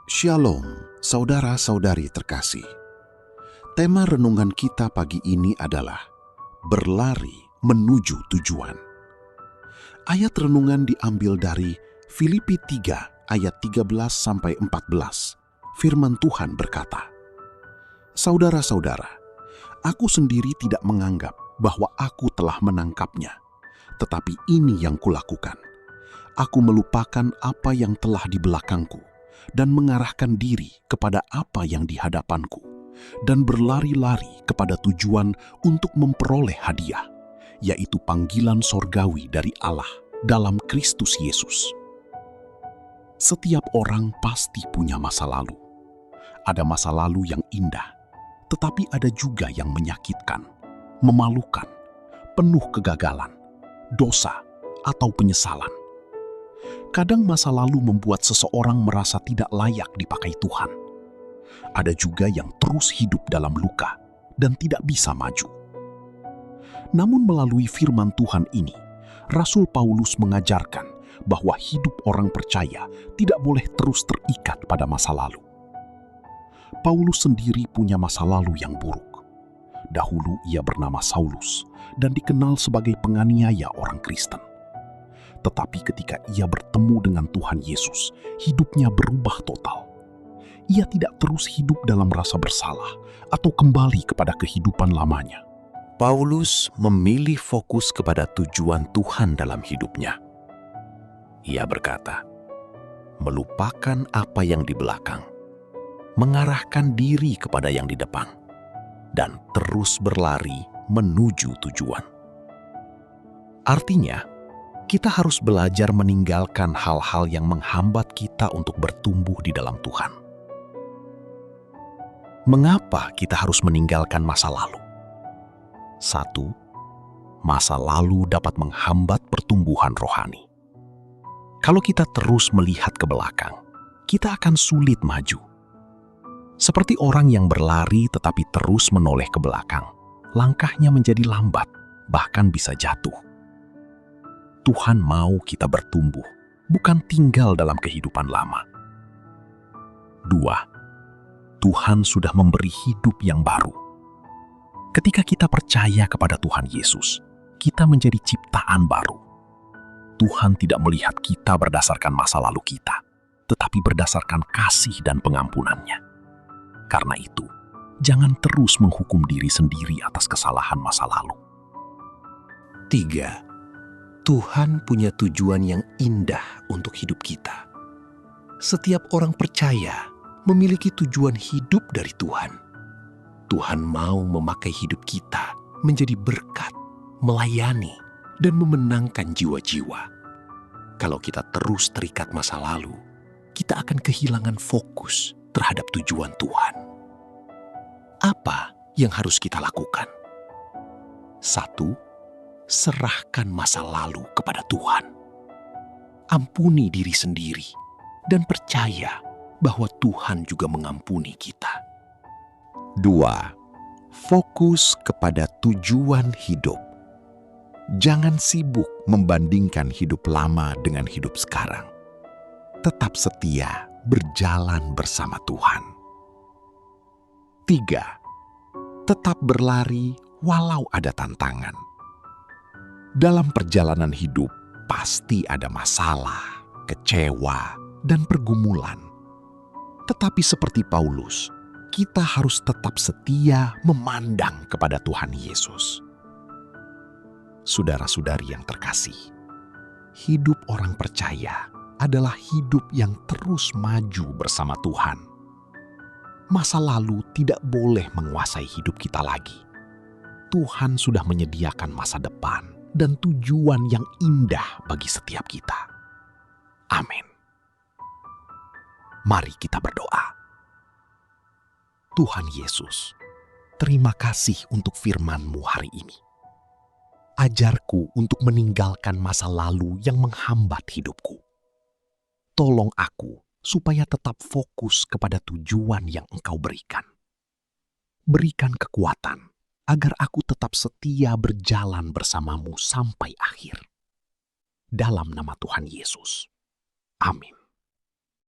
Shalom, saudara-saudari terkasih. Tema renungan kita pagi ini adalah berlari menuju tujuan. Ayat renungan diambil dari Filipi 3 ayat 13-14. Firman Tuhan berkata, "Saudara-saudara, aku sendiri tidak menganggap bahwa aku telah menangkapnya, tetapi ini yang kulakukan. Aku melupakan apa yang telah di belakangku dan mengarahkan diri kepada apa yang di hadapanku, dan berlari-lari kepada tujuan untuk memperoleh hadiah, yaitu panggilan sorgawi dari Allah dalam Kristus Yesus." Setiap orang pasti punya masa lalu. Ada masa lalu yang indah, tetapi ada juga yang menyakitkan, memalukan, penuh kegagalan, dosa, atau penyesalan. Kadang masa lalu membuat seseorang merasa tidak layak dipakai Tuhan. Ada juga yang terus hidup dalam luka dan tidak bisa maju. Namun melalui firman Tuhan ini, Rasul Paulus mengajarkan bahwa hidup orang percaya tidak boleh terus terikat pada masa lalu. Paulus sendiri punya masa lalu yang buruk. Dahulu ia bernama Saulus dan dikenal sebagai penganiaya orang Kristen. Tetapi ketika ia bertemu dengan Tuhan Yesus, hidupnya berubah total. Ia tidak terus hidup dalam rasa bersalah atau kembali kepada kehidupan lamanya. Paulus memilih fokus kepada tujuan Tuhan dalam hidupnya. Ia berkata, melupakan apa yang di belakang, mengarahkan diri kepada yang di depan, dan terus berlari menuju tujuan. Artinya, kita harus belajar meninggalkan hal-hal yang menghambat kita untuk bertumbuh di dalam Tuhan. Mengapa kita harus meninggalkan masa lalu? 1. Masa lalu dapat menghambat pertumbuhan rohani. Kalau kita terus melihat ke belakang, kita akan sulit maju. Seperti orang yang berlari tetapi terus menoleh ke belakang, langkahnya menjadi lambat, bahkan bisa jatuh. Tuhan mau kita bertumbuh, bukan tinggal dalam kehidupan lama. 2. Tuhan sudah memberi hidup yang baru. Ketika kita percaya kepada Tuhan Yesus, kita menjadi ciptaan baru. Tuhan tidak melihat kita berdasarkan masa lalu kita, tetapi berdasarkan kasih dan pengampunannya. Karena itu, jangan terus menghukum diri sendiri atas kesalahan masa lalu. 3. Tuhan punya tujuan yang indah untuk hidup kita. Setiap orang percaya memiliki tujuan hidup dari Tuhan. Tuhan mau memakai hidup kita menjadi berkat, melayani, dan memenangkan jiwa-jiwa. Kalau kita terus terikat masa lalu, kita akan kehilangan fokus terhadap tujuan Tuhan. Apa yang harus kita lakukan? 1. Serahkan masa lalu kepada Tuhan. Ampuni diri sendiri dan percaya bahwa Tuhan juga mengampuni kita. 2. Fokus kepada tujuan hidup. Jangan sibuk membandingkan hidup lama dengan hidup sekarang. Tetap setia berjalan bersama Tuhan. 3. Tetap berlari walau ada tantangan. Dalam perjalanan hidup, pasti ada masalah, kecewa, dan pergumulan. Tetapi seperti Paulus, kita harus tetap setia memandang kepada Tuhan Yesus. Saudara-saudari yang terkasih, hidup orang percaya adalah hidup yang terus maju bersama Tuhan. Masa lalu tidak boleh menguasai hidup kita lagi. Tuhan sudah menyediakan masa depan dan tujuan yang indah bagi setiap kita. Amin. Mari kita berdoa. Tuhan Yesus, terima kasih untuk firman-Mu hari ini. Ajarku untuk meninggalkan masa lalu yang menghambat hidupku. Tolong aku supaya tetap fokus kepada tujuan yang Engkau berikan. Berikan kekuatan agar aku tetap setia berjalan bersama-Mu sampai akhir. Dalam nama Tuhan Yesus. Amin.